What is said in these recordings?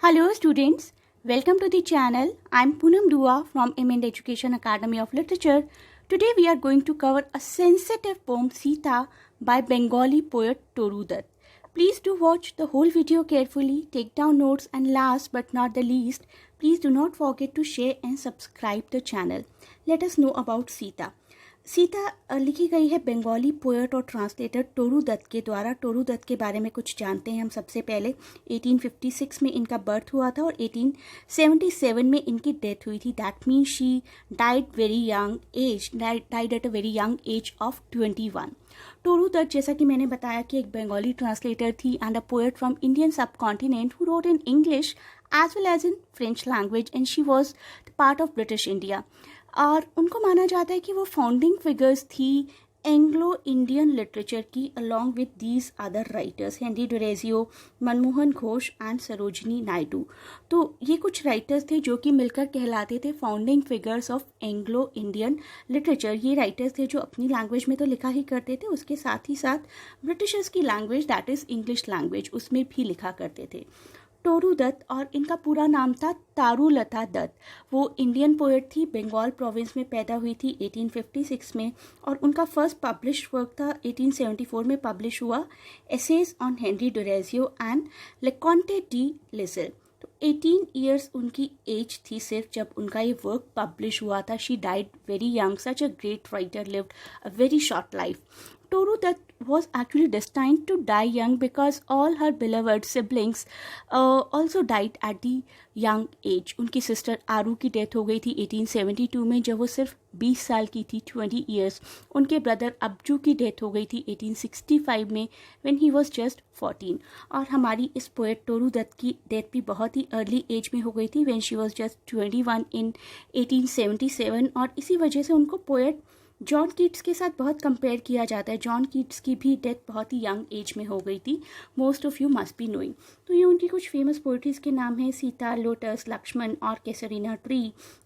Hello students, welcome to the channel. I'm Poonam Dua from Imend Education Academy of Literature. Today we are going to cover a sensitive poem Sita by Bengali poet Toru Dutt. Please do watch the whole video carefully, take down notes, and last but not the least, please do not forget to share and subscribe the channel. Let us know about Sita. Sita लिखी गई है Bengali poet और translator Toru Dutt के द्वारा। Toru Dutt के बारे में कुछ जानते हैं हम सबसे पहले। 1856 में इनका बर्थ हुआ था और 1877 में इनकी डेथ हुई थी। That means she died at a very young age of 21। Toru Dutt, जैसा कि मैंने बताया, कि एक बंगाली ट्रांसलेटर थी and a poet from Indian subcontinent who wrote in English as well as in French language and she was part of British India. और उनको माना जाता है कि वो फाउंडिंग फिगर्स थी एंग्लो इंडियन लिटरेचर की, along with these other writers Henry डोरेजियो, Manmohan Ghosh and Sarojini Naidu. तो ये कुछ राइटर्स थे जो कि मिलकर कहलाते थे founding figures of Anglo Indian literature. ये राइटर्स थे जो अपनी लैंग्वेज में तो लिखा ही करते थे, उसके साथ ही साथ ब्रिटिशर्स की language that is English language उसमें भी लिखा करते थे। टोरू दत्त, और इनका पूरा नाम था तारुलता दत्त। वो इंडियन पोएट थी, बंगाल प्रोविंस में पैदा हुई थी 1856 में, और उनका फर्स्ट पब्लिश्ड वर्क था 1874 में पब्लिश हुआ, essays on Henry Derozio and Leconte de Lisle. तो 18 ईयर्स उनकी एज थी सिर्फ जब उनका ये वर्क पब्लिश हुआ था। She died very young, such a great writer, lived a very short life. Toru Dutt was actually destined to die young because all her beloved siblings also died at the young age. उनकी sister आरू की death हो गई थी 1872 में जब वो सिर्फ 20 साल की थी, 20 years. उनके ब्रदर अब्जू की डेथ हो गई थी 1865 में when he was just 14. और हमारी इस पोएट टोरू दत्त की डेथ भी बहुत ही अर्ली एज में हो गई थी when she was just 21 in 1877. और इसी वजह से उनको पोएट जॉन कीट्स के साथ बहुत कंपेयर किया जाता है। जॉन कीट्स की भी डेथ बहुत ही यंग एज में हो गई थी, most of you must be knowing. तो ये उनकी कुछ फेमस पोइट्रीज के नाम हैं: सीता, लोटस, लक्ष्मण और casuarina tree,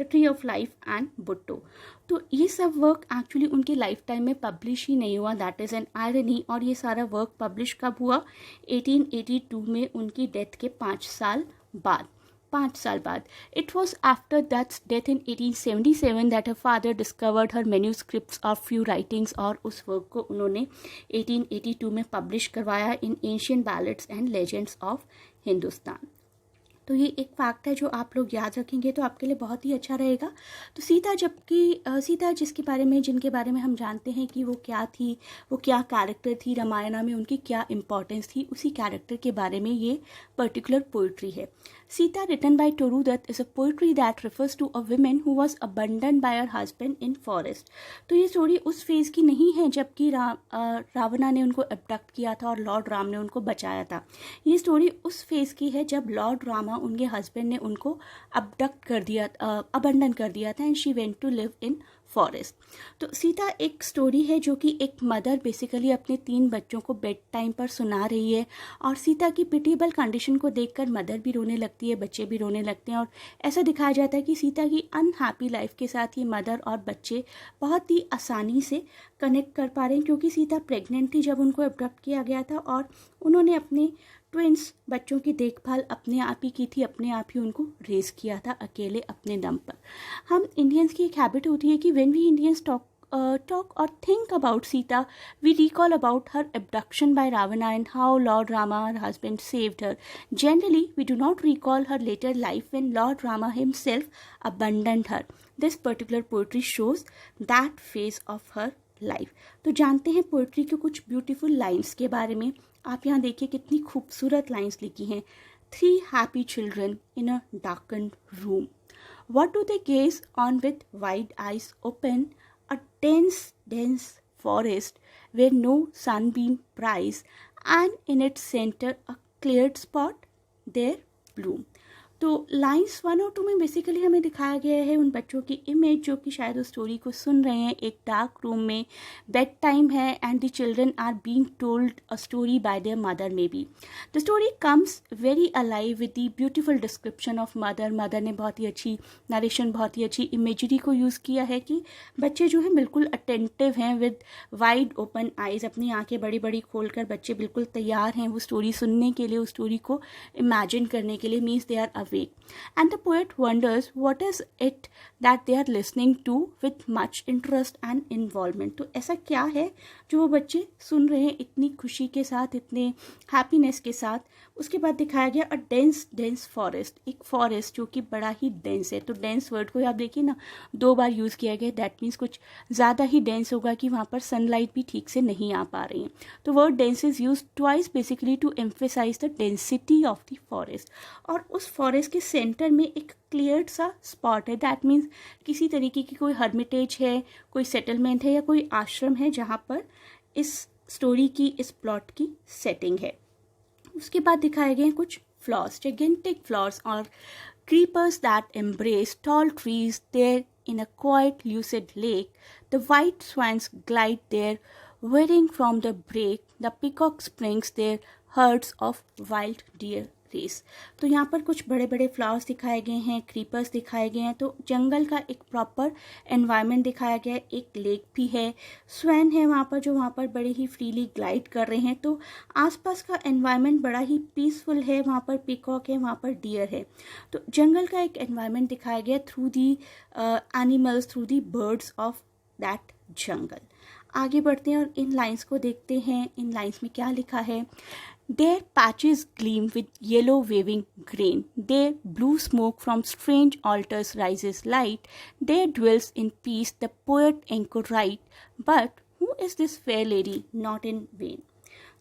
the tree of life and Buttoo. तो ये सब वर्क एक्चुअली उनकी लाइफ टाइम में पब्लिश ही नहीं हुआ, दैट इज़ एन आयरनी। और ये सारा वर्क पब्लिश कब हुआ? 1882 में, उनकी डेथ के 5 साल बाद। It was after Dutt's death in 1877 that her father discovered her manuscripts of few writings, और उस वर्क को उन्होंने 1882 में पब्लिश करवाया in ancient ballads and legends of Hindustan. तो ये एक फैक्ट है जो आप लोग याद रखेंगे तो आपके लिए बहुत ही अच्छा रहेगा। तो सीता जिनके बारे में हम जानते हैं कि वो क्या थी, वो क्या कैरेक्टर थी, रामायणा में उनकी क्या इंपॉर्टेंस थी, उसी कैरेक्टर के बारे में ये पर्टिकुलर पोइट्री है। Sita, written by Toru Dutt, is a poetry that refers to a woman who was abandoned by her husband in forest. तो ये स्टोरी उस फेज की नहीं है जबकि रावणा ने उनको अबडक्ट किया था और लॉर्ड राम ने उनको बचाया था। ये स्टोरी उस फेज की है जब लॉर्ड रामा, उनके हस्बैंड, ने उनको अबंडन कर दिया था and she went to live in forest. तो सीता एक स्टोरी है जो कि एक मदर बेसिकली अपने 3 बच्चों को बेड टाइम पर सुना रही है, और सीता की पिटीबल कंडीशन को देखकर मदर भी रोने लगती है, बच्चे भी रोने लगते हैं, और ऐसा दिखाया जाता है कि सीता की अनहैप्पी लाइफ के साथ ही मदर और बच्चे बहुत ही आसानी से कनेक्ट कर पा रहे हैं, क्योंकि सीता प्रेग्नेंट थी जब उनको अडॉप्ट किया गया था और उन्होंने अपने ट्विंस बच्चों की देखभाल अपने आप ही की थी, अपने आप ही उनको रेज किया था अकेले अपने दम पर। हम इंडियंस की एक हैबिट होती है कि when we Indians talk or think about Sita, we recall about her abduction by Ravana and how Lord Rama, her husband, saved her. Generally, we do not recall her later life when Lord Rama himself abandoned her. This particular poetry shows that phase of her life. तो जानते हैं poetry के कुछ beautiful lines के बारे में। आप यहाँ देखिए कितनी खूबसूरत लाइन्स लिखी हैं। 3 happy children in a darkened room. What do they gaze on with wide eyes open? A dense forest where no sunbeam pries, and in its center a cleared spot, there bloom. तो lines 1 और 2 में basically हमें दिखाया गया है उन बच्चों की इमेज जो कि शायद उस स्टोरी को सुन रहे हैं। एक डार्क रूम में बेड टाइम है and the children are being told a story by their mother maybe. The story comes very alive with the beautiful description of mother. Mother ने बहुत ही अच्छी नरेशन, बहुत ही अच्छी इमेजरी को use किया है कि बच्चे जो हैं बिल्कुल अटेंटिव हैं विद वाइड ओपन आइज़। अपनी आंखें बड़ी बड़ी खोलकर बच्चे बिल्कुल तैयार हैं वो स्टोरी सुनने के लिए, उस स्टोरी को इमेजिन करने के लिए, means they are awake. And the poet wonders what is it that they are listening to with much interest and involvement. तो ऐसा क्या है जो वो बच्चे सुन रहे हैं इतनी खुशी के साथ, इतने हैप्पीनेस के साथ। उसके बाद दिखाया गया अ डेंस फॉरेस्ट, एक फॉरेस्ट जो कि बड़ा ही डेंस है। तो डेंस वर्ड को आप देखिए ना 2 बार यूज़ किया गया, दैट मीन्स कुछ ज़्यादा ही डेंस होगा कि वहाँ पर सनलाइट भी ठीक से नहीं आ पा रही है। तो word dense is use twice basically to emphasise the density of the forest. और उस फॉरेस्ट के सेंटर में एक क्लियर सा स्पॉट है, दैट मीन्स किसी तरीके की कोई हर्मिटेज है, कोई सेटलमेंट है या कोई आश्रम है जहाँ पर इस स्टोरी की, इस प्लॉट की सेटिंग है। उसके बाद दिखाए गए कुछ फ्लॉर्स, gigantic फ्लॉर्स और creepers that embrace tall trees there in a quiet lucid lake. The white swans glide there whirring from the brake. The peacock springs their herds of wild deer race. तो यहाँ पर कुछ बड़े बड़े flowers दिखाए गए हैं, क्रीपर्स दिखाए गए हैं। तो जंगल का एक प्रॉपर एनवायरनमेंट दिखाया गया है। एक लेक भी है, स्वैन है वहाँ पर जो वहाँ पर बड़े ही फ्रीली ग्लाइड कर रहे हैं। तो आसपास का एनवायरनमेंट बड़ा ही पीसफुल है, वहाँ पर पीकॉक है, वहाँ पर डियर है। तो जंगल का एक एनवायरनमेंट दिखाया गया through the animals, through the birds of that jungle. आगे बढ़ते हैं और इन लाइन्स को देखते हैं। इन लाइन्स में क्या लिखा है? Their patches gleam with yellow waving grain. Their blue smoke from strange altars rises light. There dwells in peace the poet anchorite. But who is this fair lady? Not in vain.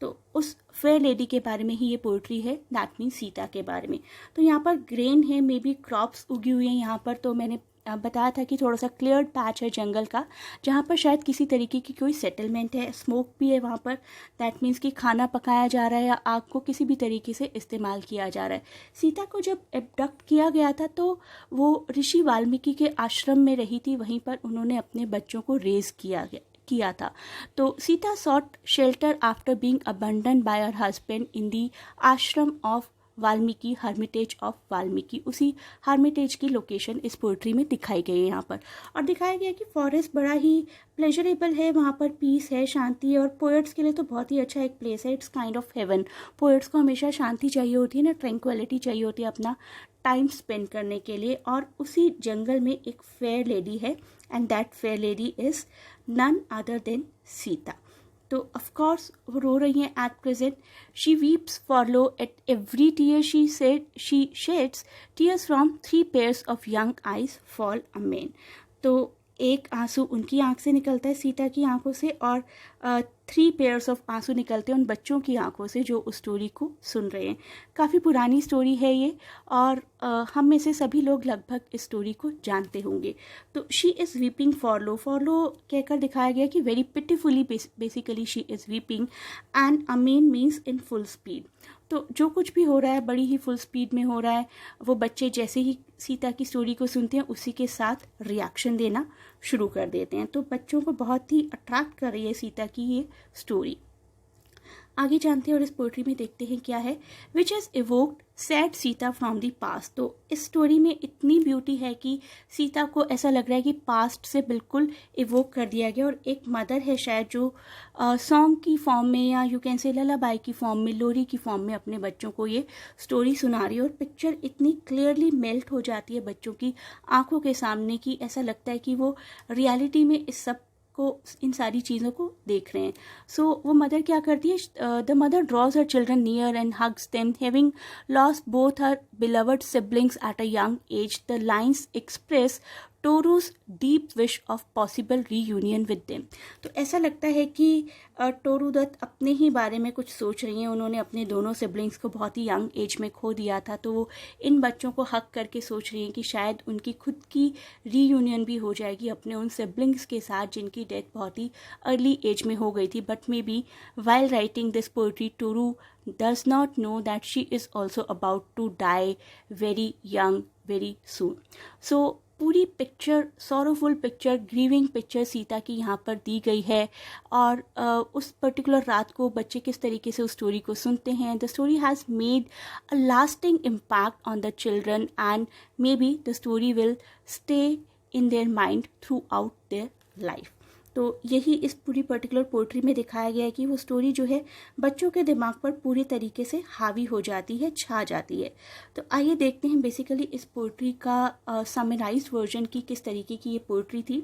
तो उस fair lady के बारे में ही ये poetry है, that means Sita के बारे में। तो यहाँ पर ग्रेन है, मे बी क्रॉप्स उगी हुई हैं यहाँ पर। तो मैंने बताया था कि थोड़ा सा क्लियर्ड पैच है जंगल का जहाँ पर शायद किसी तरीके की कोई सेटलमेंट है। स्मोक भी है वहाँ पर, दैट मीन्स कि खाना पकाया जा रहा है या आग को किसी भी तरीके से इस्तेमाल किया जा रहा है। सीता को जब एबडक्ट किया गया था तो वो ऋषि वाल्मीकि के आश्रम में रही थी, वहीं पर उन्होंने अपने बच्चों को रेज किया था। तो Sita sought shelter after being abandon by her husband in the ashram of Valmiki, hermitage of Valmiki. उसी हर्मिटेज की लोकेशन इस पोइट्री में दिखाई गई है यहाँ पर। और दिखाया गया कि फॉरेस्ट बड़ा ही प्लेजरेबल है, वहाँ पर पीस है, शांति है। और पोएट्स के लिए तो बहुत ही अच्छा एक प्लेस है, it's kind of haven. Poets को हमेशा शांति चाहिए होती है ना, ट्रैंक्विलिटी चाहिए होती है अपना टाइम स्पेंड करने के लिए। और उसी जंगल में एक फेयर लेडी है and that fair lady is none other than Sita. तो ऑफ कोर्स वो रो रही हैं at present. She weeps follow at every tear she sheds tears from 3 pairs of young eyes fall amain. तो एक आंसू उनकी आंख से निकलता है, सीता की आंखों से, और 3 pairs ऑफ आंसू निकलते हैं उन बच्चों की आंखों से जो उस स्टोरी को सुन रहे हैं। काफ़ी पुरानी स्टोरी है ये और हम में से सभी लोग लगभग इस स्टोरी को जानते होंगे। तो शी इज़ वीपिंग फॉलो कहकर दिखाया गया कि very pitifully basically she is weeping and amen means in full speed. तो जो कुछ भी हो रहा है बड़ी ही फुल स्पीड में हो रहा है। वो बच्चे जैसे ही सीता की स्टोरी को सुनते हैं उसी के साथ रिएक्शन देना शुरू कर देते हैं। तो बच्चों को बहुत ही अट्रैक्ट कर रही है सीता की ये स्टोरी। आगे जानते हैं और इस पोइट्री में देखते हैं क्या है। Which has evoked sad Sita from the past. तो इस स्टोरी में इतनी ब्यूटी है कि सीता को ऐसा लग रहा है कि पास्ट से बिल्कुल इवोक कर दिया गया। और एक मदर है शायद जो सॉन्ग की फॉर्म में या यू कैन से ललाबाई की फॉर्म में, लोरी की फॉर्म में अपने बच्चों को ये स्टोरी सुना रही है। और पिक्चर इतनी क्लियरली मेल्ट हो जाती है बच्चों की आंखों के सामने कि ऐसा लगता है कि वो रियलिटी में इस सब को, इन सारी चीज़ों को देख रहे हैं। सो वो मदर क्या करती है? The mother draws her children near and hugs them having lost both her beloved siblings at a young age. The lines express Toru's deep wish of possible reunion with them. तो ऐसा लगता है कि टोरू दत्त अपने ही बारे में कुछ सोच रही हैं। उन्होंने अपने दोनों सिबलिंग्स को बहुत ही यंग एज में खो दिया था, तो वो इन बच्चों को हक करके सोच रही हैं कि शायद उनकी खुद की रीयूनियन भी हो जाएगी अपने उन सिबलिंग्स के साथ जिनकी डेथ बहुत ही अर्ली एज में हो गई थी। But may be while writing this poetry Toru does not know that she is also about to die very young very soon. So पूरी picture, sorrowful picture, grieving picture Sita की यहाँ पर दी गई है। और उस पर्टिकुलर रात को बच्चे किस तरीके से उस स्टोरी को सुनते हैं। The story has made a lasting impact on the children and may be the story will stay in their mind through out their life. तो यही इस पूरी पर्टिकुलर पोइट्री में दिखाया गया है कि वो स्टोरी जो है बच्चों के दिमाग पर पूरी तरीके से हावी हो जाती है, छा जाती है। तो आइए देखते हैं बेसिकली इस पोइट्री का समराइज्ड वर्जन की किस तरीके की ये पोइट्री थी।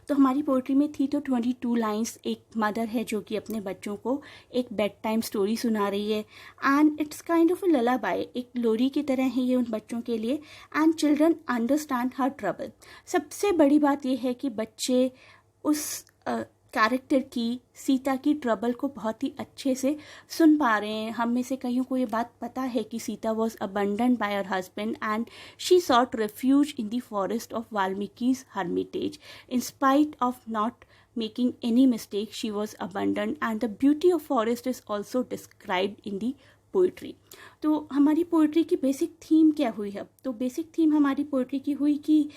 तो हमारी पोइट्री में थी तो 22 लाइन्स। एक मदर है जो कि अपने बच्चों को एक बेड टाइम स्टोरी सुना रही है and it's kind of a lullaby, एक लोरी की तरह है ये उन बच्चों के लिए। And children understand her trouble. सबसे बड़ी बात यह है कि बच्चे उस कैरेक्टर की, सीता की ट्रबल को बहुत ही अच्छे से सुन पा रहे हैं। हम में से कईयों को ये बात पता है कि Sita was abandoned by her husband and she sought refuge in the forest of Valmiki's hermitage. In spite of not making any mistake, she was abandoned and the beauty of forest is also described in the poetry. तो हमारी poetry की basic theme क्या हुई है? तो basic theme हमारी poetry की हुई कि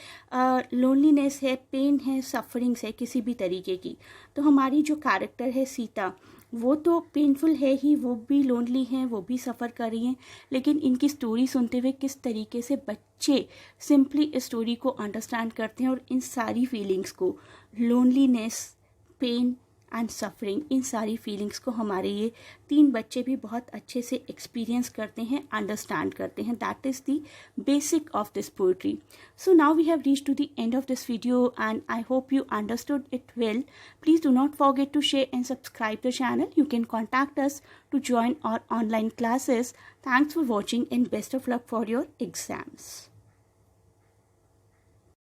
लोनलीनेस है, पेन है, सफरिंग्स है किसी भी तरीके की। तो हमारी जो कैरेक्टर है सीता, वो तो पेनफुल है ही, वो भी लोनली हैं, वो भी सफ़र कर रही हैं। लेकिन इनकी स्टोरी सुनते हुए किस तरीके से बच्चे सिंपली इस स्टोरी को अंडरस्टैंड करते हैं और इन सारी फीलिंग्स को, लोनलीनेस, पेन एंड सफरिंग, इन सारी फीलिंग्स को हमारे ये 3 बच्चे भी बहुत अच्छे से एक्सपीरियंस करते हैं, अंडरस्टैंड करते हैं। That is the basic of this poetry. So now we have reached to the end of this video and I hope you understood it well. Please do not forget to share and subscribe the channel. You can contact us to join our online classes. Thanks for watching and best of luck for your exams.